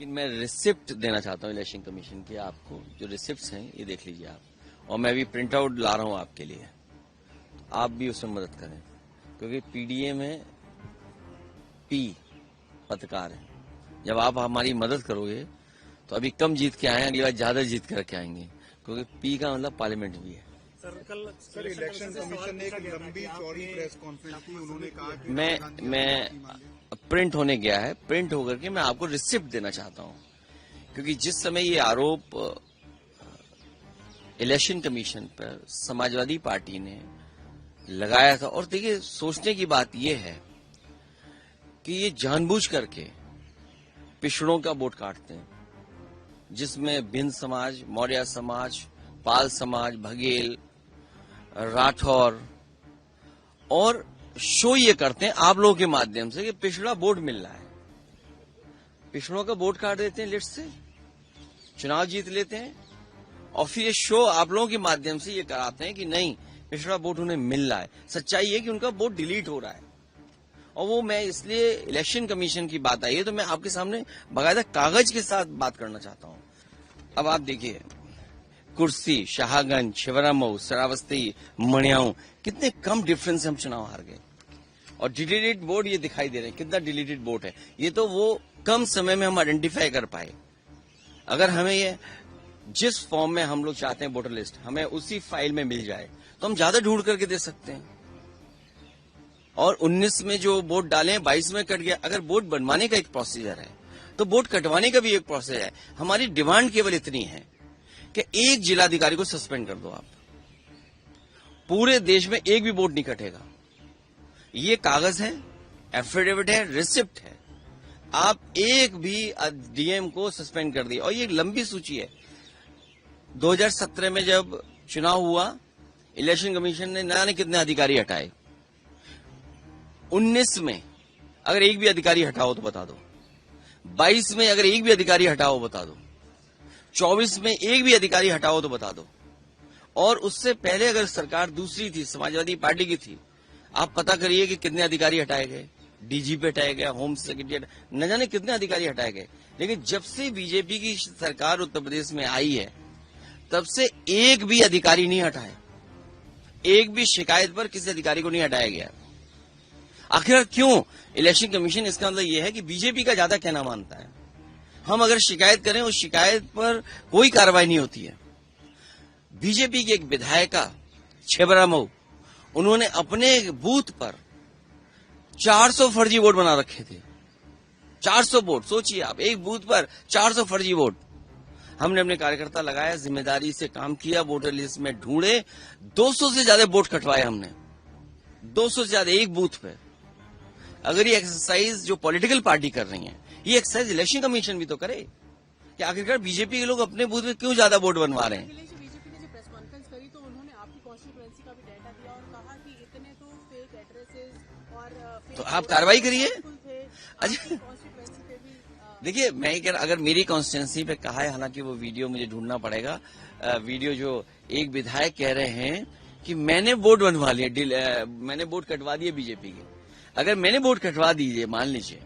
लेकिन मैं रिसिप्ट देना चाहता हूँ इलेक्शन कमीशन के, आपको जो रिसिप्ट्स हैं ये देख लीजिए आप, और मैं भी प्रिंट आउट ला रहा हूँ आपके लिए, आप भी उसमें मदद करें, क्योंकि पीडीए में पी पत्रकार है। जब आप हमारी मदद करोगे तो अभी कम जीत के आए, अगली बार ज्यादा जीत करके आएंगे, क्योंकि पी का मतलब पार्लियामेंट भी है। सर इलेक्शन कमीशन ने एक लंबी चौड़ी प्रेस कॉन्फ्रेंस की, उन्होंने कहा कि मैं प्रिंट होने गया है, प्रिंट होकर के मैं आपको रिसिप्ट देना चाहता हूं, क्योंकि जिस समय ये आरोप इलेक्शन कमीशन पर समाजवादी पार्टी ने लगाया था, और देखिए सोचने की बात यह है कि ये जानबूझ करके पिछड़ों का वोट काटते हैं, जिसमें भिन्न समाज, मौर्य समाज, पाल समाज, बघेल, राठौर, और शो ये करते हैं आप लोगों के माध्यम से कि पिछड़ा वोट मिल रहा है, पिछड़ों का वोट काट देते हैं लिस्ट से, चुनाव जीत लेते हैं, और फिर ये शो आप लोगों के माध्यम से ये कराते हैं कि नहीं पिछड़ा वोट उन्हें मिल रहा है। सच्चाई है कि उनका वोट डिलीट हो रहा है, और वो मैं इसलिए इलेक्शन कमीशन की बात आई है तो मैं आपके सामने बाकायदा कागज के साथ बात करना चाहता हूं। अब आप देखिए, कुर्सी, शाहगंज, छिबरामऊ, श्रावस्ती, मणियाऊ, कितने कम डिफरेंस से हम चुनाव हार गए, और डिलीटेड वोट ये दिखाई दे रहे हैं, कितना डिलीटेड वोट है। ये तो वो कम समय में हम आइडेंटिफाई कर पाए। अगर हमें ये जिस फॉर्म में हम लोग चाहते हैं वोटर लिस्ट, हमें उसी फाइल में मिल जाए तो हम ज्यादा ढूंढ करके दे सकते हैं। और 19 में जो वोट डाले 22 में कट गया। अगर वोट बनवाने का एक प्रोसीजर है तो वोट कटवाने का भी एक प्रोसेस है। हमारी डिमांड केवल इतनी है कि एक जिलाधिकारी को सस्पेंड कर दो आप, पूरे देश में एक भी वोट नहीं कटेगा। ये कागज है, एफिडेविट है, रिसिप्ट है, आप एक भी डीएम को सस्पेंड कर दिए। और ये लंबी सूची है। 2017 में जब चुनाव हुआ, इलेक्शन कमीशन ने न जाने कितने अधिकारी हटाए। 19 में अगर एक भी अधिकारी हटाओ तो बता दो, 22 में अगर एक भी अधिकारी हटाओ बता दो, 24 में एक भी अधिकारी हटाओ तो बता दो, और उससे पहले अगर सरकार दूसरी थी, समाजवादी पार्टी की थी, आप पता करिए कि कितने अधिकारी हटाए गए। डीजीपी हटाए गए, होम सेक्रेटरी, न जाने कितने अधिकारी हटाए गए। लेकिन जब से बीजेपी की सरकार उत्तर प्रदेश में आई है तब से एक भी अधिकारी नहीं हटाए, एक भी शिकायत पर किसी अधिकारी को नहीं हटाया गया। आखिर क्यों? इलेक्शन कमीशन, इसका मतलब यह है कि बीजेपी का ज्यादा कहना मानता है। हम अगर शिकायत करें, उस शिकायत पर कोई कार्रवाई नहीं होती है। बीजेपी की एक विधायिका छिबरामऊ, उन्होंने अपने बूथ पर 400 फर्जी वोट बना रखे थे। 400 वोट, सोचिए आप, एक बूथ पर 400 फर्जी वोट। हमने अपने कार्यकर्ता लगाया, जिम्मेदारी से काम किया, वोटर लिस्ट में ढूंढे, 200 से ज्यादा वोट कटवाए हमने, 200 से ज्यादा एक बूथ पे। अगर ये एक्सरसाइज जो पॉलिटिकल पार्टी कर रही है, ये एक्सरसाइज इलेक्शन कमीशन भी तो करे कि आखिरकार बीजेपी के लोग अपने बूथ में क्यों ज्यादा वोट बनवा रहे हैं। बीजेपी ने जो प्रेस कॉन्फ्रेंस करी तो उन्होंने आपकी कॉन्स्टिट्यूएंसी का भी डाटा दिया और कहा कि इतने तो फेक एड्रेसेस और तो आप कार्रवाई करिए। अच्छा, देखिए, मैं कह रहा, अगर मेरी कॉन्स्टिट्यूएंसी पे कहा है, हालांकि वो वीडियो मुझे ढूंढना पड़ेगा, वीडियो जो एक विधायक कह रहे हैं कि मैंने वोट बनवा लिए, मैंने वोट कटवा दिए बीजेपी के। अगर मैंने वोट कटवा दीजिए, मान लीजिए,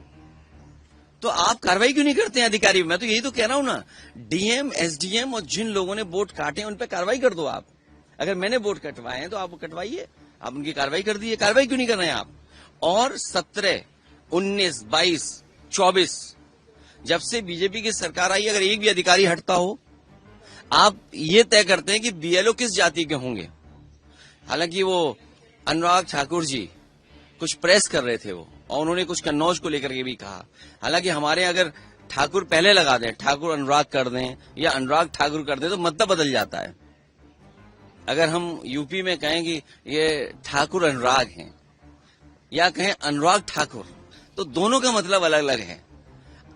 तो आप कार्रवाई क्यों नहीं करते हैं अधिकारी? मैं तो यही तो कह रहा हूं ना, डीएम, एसडीएम और जिन लोगों ने वोट काटे उन पर कार्रवाई कर दो आप। अगर मैंने वोट कटवाए हैं तो आप कटवाइए, आप उनकी कार्रवाई कर दीजिए। कार्रवाई क्यों नहीं कर रहे हैं आप? और 17, 19, 22, 24, जब से बीजेपी की सरकार आई, अगर एक भी अधिकारी हटता हो, आप ये तय करते हैं कि बीएलओ किस जाति के होंगे। हालांकि वो अनुराग ठाकुर जी कुछ प्रेस कर रहे थे वो, और उन्होंने कुछ कन्नौज को लेकर के भी कहा। हालांकि हमारे अगर ठाकुर पहले लगा दें, ठाकुर अनुराग कर दें या अनुराग ठाकुर कर दें तो मतलब बदल जाता है। अगर हम यूपी में कहें कि ये ठाकुर अनुराग हैं या कहें अनुराग ठाकुर, तो दोनों का मतलब अलग अलग है।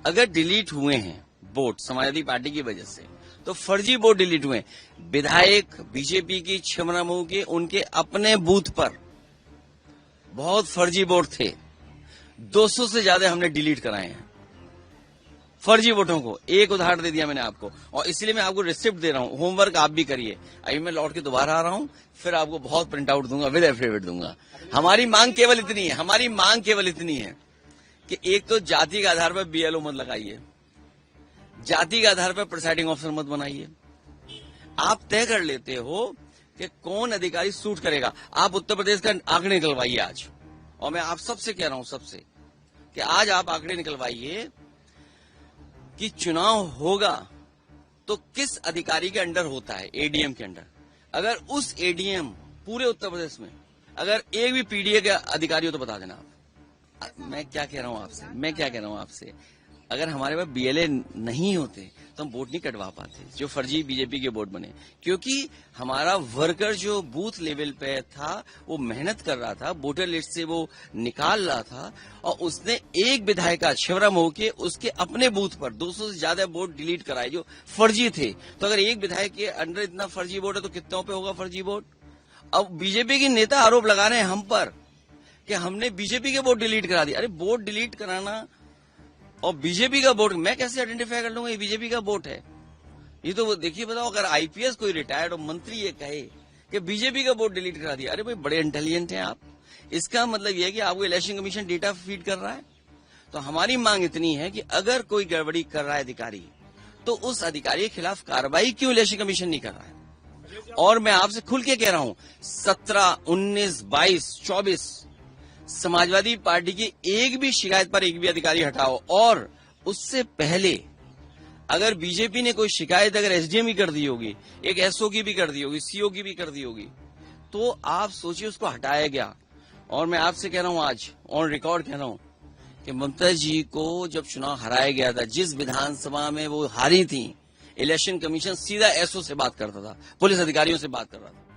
अगर डिलीट हुए हैं वोट समाजवादी पार्टी की वजह से, तो फर्जी वोट डिलीट हुए। विधायक बीजेपी की छिबरामऊ के, उनके अपने बूथ पर बहुत फर्जी वोट थे, 200 से ज्यादा हमने डिलीट कराए हैं फर्जी वोटों को। एक उदाहरण दे दिया मैंने आपको, और इसलिए मैं आपको रिसिप्ट दे रहा हूं। होमवर्क आप भी करिए। अभी मैं लौट के दोबारा आ रहा हूं, फिर आपको बहुत प्रिंट आउट दूंगा, विद एफिडेविट दूंगा। हमारी मांग केवल इतनी है, हमारी मांग केवल इतनी है कि एक तो जाति के आधार पर बीएलओ मत लगाइए। जाति के आधार पर प्रिसाइडिंग ऑफिसर मत बनाइए। आप तय कर लेते हो कि कौन अधिकारी सूट करेगा। आप उत्तर प्रदेश का आंकड़े निकलवाइए आज, और मैं आप सबसे कह रहा हूं, सबसे, कि आज आप आंकड़े निकलवाइए कि चुनाव होगा तो किस अधिकारी के अंडर होता है, एडीएम के अंडर। अगर उस एडीएम पूरे उत्तर प्रदेश में अगर एक भी पीडीए का अधिकारी हो तो बता देना आप। मैं क्या कह रहा हूं आपसे, अगर हमारे पास बीएलए नहीं होते तो हम वोट नहीं कटवा पाते, जो फर्जी बीजेपी के वोट बने, क्योंकि हमारा वर्कर जो बूथ लेवल पे था वो मेहनत कर रहा था, वोटर लिस्ट से वो निकाल रहा था, और उसने एक विधायक शिवराम होके उसके अपने बूथ पर 200 से ज्यादा वोट डिलीट कराए जो फर्जी थे। तो अगर एक विधायक के अंडर इतना फर्जी वोट है तो कितनों पे होगा फर्जी वोट। अब बीजेपी के नेता आरोप लगा रहे हैं हम पर कि हमने बीजेपी के वोट डिलीट करा दिए। अरे वोट डिलीट कराना और बीजेपी का वोट मैं कैसे आइडेंटिफाई कर लूंगा ये बीजेपी का वोट है? ये तो देखिए, बताओ, अगर आईपीएस कोई रिटायर्ड और मंत्री ये कहे कि बीजेपी का वोट डिलीट करा दिया, अरे भाई बड़े इंटेलिजेंट हैं आप। इसका मतलब यह है कि आपको इलेक्शन कमीशन डेटा फीड कर रहा है। तो हमारी मांग इतनी है कि अगर कोई गड़बड़ी कर रहा है अधिकारी, तो उस अधिकारी के खिलाफ कार्रवाई क्यों इलेक्शन कमीशन नहीं कर रहा है? और मैं आपसे खुल के कह रहा हूं, 17, 19, 22, 24 समाजवादी पार्टी की एक भी शिकायत पर एक भी अधिकारी हटाओ, और उससे पहले अगर बीजेपी ने कोई शिकायत अगर एसडीएम की कर दी होगी, एक एसओ की भी कर दी होगी, सीओ की भी कर दी होगी, तो आप सोचिए उसको हटाया गया। और मैं आपसे कह रहा हूं, आज ऑन रिकॉर्ड कह रहा हूं कि ममता जी को जब चुनाव हराया गया था, जिस विधानसभा में वो हारी थी, इलेक्शन कमीशन सीधा एसओ से बात करता था, पुलिस अधिकारियों से बात कर रहा था।